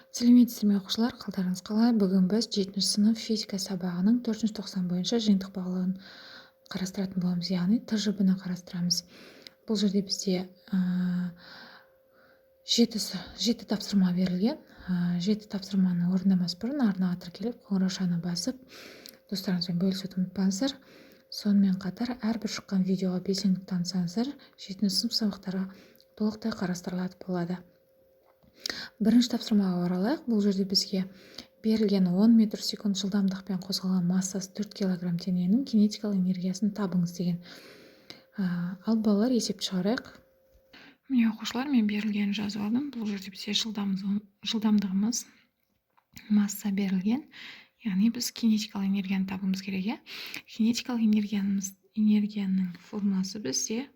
Сәлеметсіздер ме оқушылар, қалдарыңыз қалай? Бүгін біз 7 сынып физика сабағының 4 тоқсан бойынша жиынтық бағалауын қарастыратын боламыз, яғни ТЖБ-ны қарастырамыз. Бұл жерде бізде 7 тапсырма берілген. 7 тапсырманы орындамас бұрын арнаға тіркеліп, қоңыраушаны басып, достарыңызбен бөлісуді ұмытпаңыздар. Сонымен қатар әрбір шыққан видеоға белсенділік танытсаңыздар, 7 сынып сабақтары толықтай қарастырылады болады. Бірінші тапсырмаға оралайық. Бұл жерде бізге берілген 10 метр секунд жылдамдықпен қозғалған массасы 4 килограмм дененің кинетикалық энергиясын табыңыз деген. Ал балалар есепті шығарайық. Міне оқушылар, мен берілгенін жазып алдым. Бұл жерде бізде жылдамдығымыз масса берілген. Яғни біз кинетикалық энергияны табуымыз керек. Кинетикалық энергияның формуласы бізде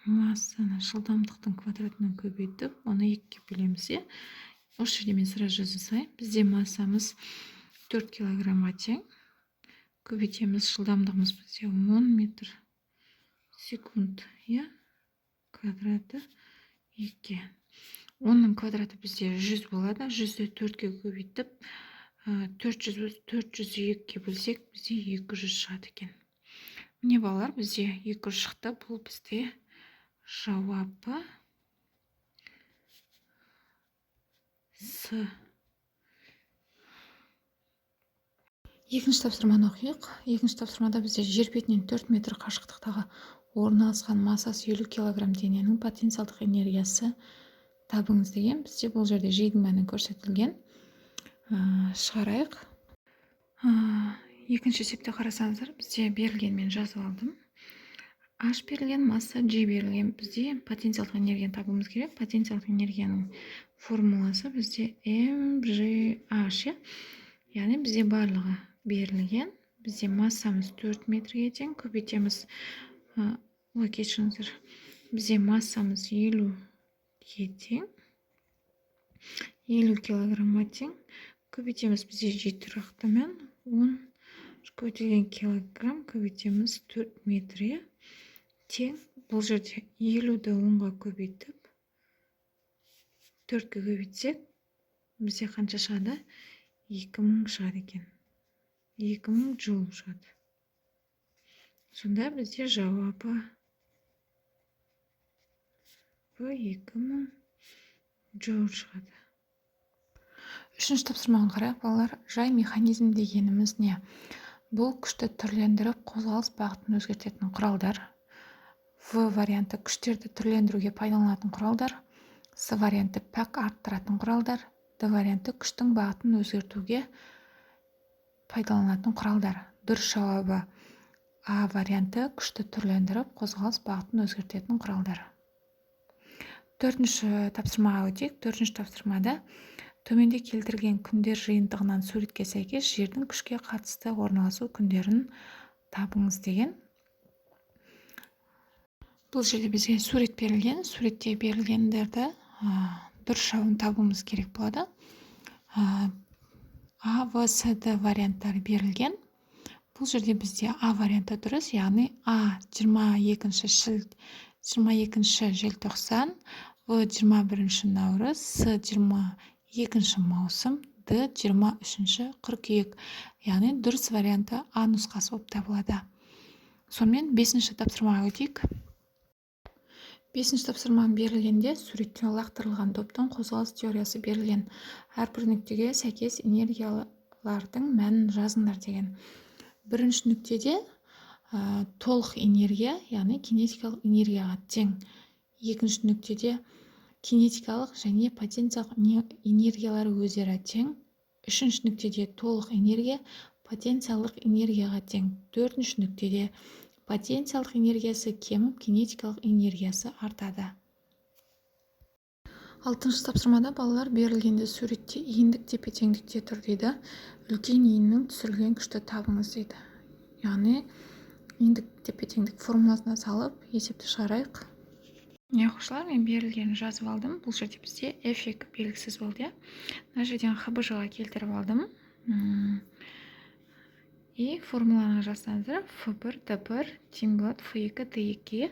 массаны жылдамдықтың квадратынан көбейтіп, оны 2-ге бөлеміз. Осы жерде мен сразу жаза салайын. Бізде массамыз 4 килограммға тең. Көбейтеміз, жылдамдығымыз бізде 10 метр секунд, квадраты 2. Оның квадраты бізде 100 болады. 100-ді 4-ге көбейтіп, 402-ге бөлсек, бізде 200 шығады екен. Міне балалар, бізде 200 шықты. Бұл бізде жауабы С. Екінші тапсырманы оқиық. Екінші тапсырмада бізде жер бетінен 4 метр қашықтықтағы орналасқан массасы 50 килограмм дененің потенциалдық энергиясы табыңыз деген. Бізде бұл жерде жейдің мәні көрсетілген. Шығарайық. Екінші есепте қарасаңыздар, бізде берілген, мен жазып алдым. H берілген, масса G берілген. Бізде потенциалдық энергияны табуымыз керек. Потенциалдық энергияның формуласы бізде mgh. Яғни бізде барлығы берілген. Бізде массамыз 4 метрге тең. Көбейтеміз. Кешіріңіздер. Бізде массамыз 50-ге тең. 50 килограммға тең. Көбейтеміз. Бізде G тұрақты мән 10 көбейтілген килограмм. Көбейтеміз 4 метрге тең. Бұл жерде 50-ді 10-ға көбейтіп 4-ге көбейтсек, бізде қанша шығады? 2000 шығады екен. 2000 джоул шығады. Сонда бізде жауабы 2000 джоул шығады. Үшінші тапсырмаға қарайық, балалар. Жай механизм дегеніміз не? Бұл күшті түрлендіріп, қозғалыс бағытын өзгертетін құралдар. В варианты күштерді түрлендіруге пайдаланатын құралдар. С варианты пәк арттыратын құралдар. Д варианты күштің бағытын өзгертуге пайдаланатын құралдар. Дұрыс жауабы А варианты күшті түрлендіріп, қозғалыс бағытын өзгертетін құралдар. Төртінші тапсырмаға өтейік. Төртінші тапсырмада төменде келтірген күндер жиынтығынан суретке сәйкес жердің күшке қатысты орналасу күндерін табыңыз деген. Бұл жерде бізге сурет берілген. Суретте берілгендерді дұрыс жауабын табуымыз керек болады. А, В, С, Д варианттары берілген. Бұл жерде бізде А варианты дұрыс, яғни А 22 желтоқсан, В 21 наурыз, С 22 маусым, Д 23 қыркүйек. Яғни дұрыс варианты А нұсқасы болып табылады. Сонымен 5-ші тапсырмаға өтейік. 5-ші тапсырма берілгенде суреттен лақтырылған топтың қозғалыс теориясы берілген. Әрбір нүктеге сәйкес энергиялардың мәнін жазыңдар деген. Бірінші нүктеде толық энергия, яғни кинетикалық энергияға тең. Екінші нүктеде кинетикалық және потенциялық энергиялары өзара тең. Үшінші нүктеде толық энергия потенциялық энергияға тең. Төртінші нүктеде потенциялық энергиясы кеміп, кинетикалық энергиясы артады. 6-шы тапсырмада балалар берілгенде суретте иіндік тепе-теңдікте тұр дейді. Үлкен иіннің түсірілген күшті табыңыз дейді. Яғни иіндік тепе-теңдік формуласына салып есепті шығарайық. Оқушылар, мен берілгенін жазып алдым. Бұл жерде бізде эффект белгісіз болды. Мына жерден ХБЖ-ға келтіріп алдым. И формуланы жазсаңыздар F1 D1 тең болады F2 D2.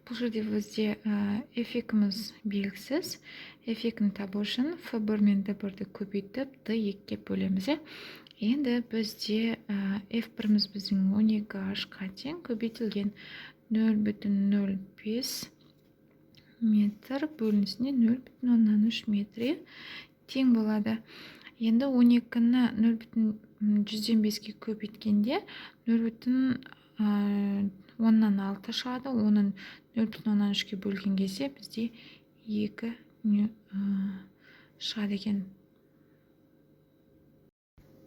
Бұл жерде бізде f2-міз белгісіз. F2-ні табу үшін F1 мен D1-ді көбейтіп D2-ге бөлеміз. Енді бізде F1-міз біздің 12H-қа тең көбейтілген 0,05 метр бөлінісіне 0,3 метрге тең болады. Енді 12-ні 0,105-ге көбейткенде 0,6 шығады. Оның 0,3-ге бөлген кезде бізде 2 шығады екен.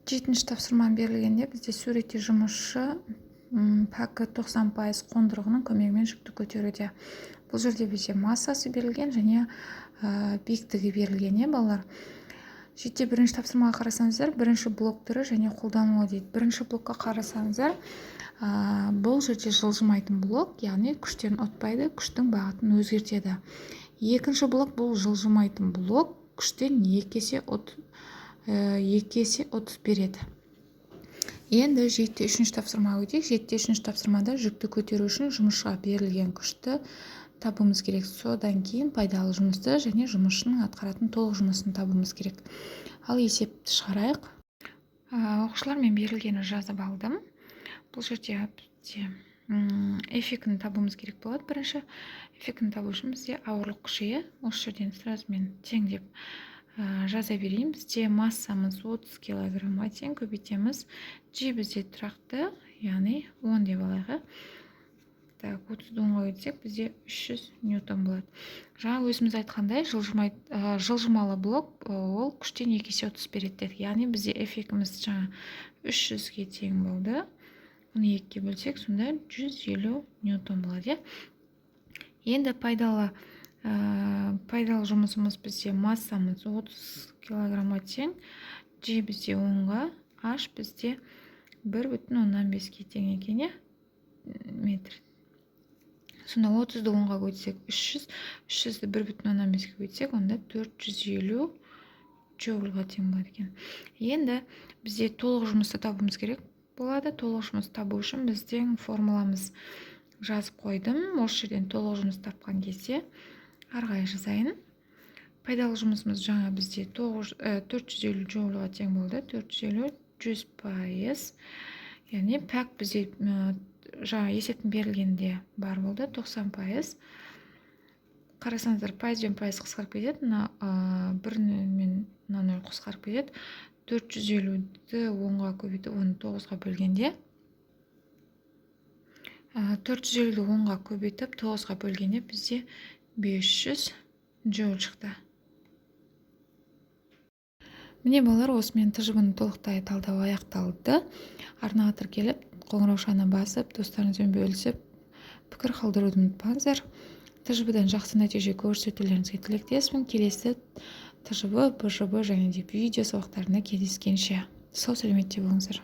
Жетінші тапсырма берілгенде бізде суретте жұмысшы пәкі 90% қондырғының көмегімен жүкті көтеруде. Бұл жерде бізде массасы берілген және биіктігі берілген, балалар. Жетте бірінші тапсырмаға қарасаңыздар, бірінші блок түрі және қолданылуы дейді. Бірінші блокқа қарасаңыздар, бұл жерде жылжымайтын блок, яғни күштен ұтпайды, күштің бағытын өзгертеді. Екінші блок бұл жылжымайтын блок, күштен 2 есе ұт береді. Енді жетте үшінші тапсырмаға өтейік. Жетте үшінші тапсырмада жүкті көтеру үшін жұмысшыға берілген күшті табуымыз керек. Содан кейін пайдалы жұмысты және жұмысшының атқаратын толық жұмысын табуымыз керек. Ал есепті шығарайық. Оқушылар, мен берілгені жазып алдым. Бұл жерде бізде f2-ні табуымыз керек болады. Бірінші f2-ні табу үшін бізде ауырлық күші. Осы жерден сразу мен тең деп жаза берейін. Бізде массамыз 30 килограммға тең, көбейтеміз. G бізде тұрақты, яғни 10 деп алайық. 30-ді 10-ға өтсек, бізде 300 ньютон болады. Жаңа өзіміз айтқандай, жылжымалы блок ол күштен 2 есе ұт береді. Яғни бізде f2-міз жаңа 300-ге тең болды. Оны 2-ге бөлсек, сонда 150 ньютон болады. Енді пайдалы жұмысымыз бізде массамыз 30 килограммға тең, G бізде 10-ға, H бізде 1,15-ге тең екен, метр. Сонда 30-ды 10-ға көйтсек 300, 300-ді 1,15-ге көйтсек, онда 450 джоульға тең болады екен. Енді бізде толық жұмысты табуымыз керек болады. Толық жұмысты табу үшін біздің формуламыз жазып қойдым. Осы жерден толық жұмысты тапқан кезде арғай жазайын. Пайдалы жұмысымыз жаңа бізде 450 джоульға тең болды. 450 100%. Яғни пәк бізде жаңа есептің берілгенде бар болды, 90%. Қарасаңыздар, пайыз бен пайыз қысқарып кетеді, 1 мен 0 қысқарып кетеді. 450-ді 10-ға көбейтіп, оны 9-ға бөлгенде, 450-ді 10-ға көбейтіп, 9-ға бөлгенде бізде 500 джоуль шықты. Міне балалар, осымен тжб-ны толықтай талдау аяқталды. Арнаға тіркеліп, қоңыраушаны басып, достарыңызбен бөлісіп, пікір қалдыруды ұмытпаңыздар. тжб-дан жақсы нәтиже көрсетулеріңізге тілектеспін. Келесі тжб, бжб және де видео сабақтарында кездескенше сау сәлеметте болыңыздар.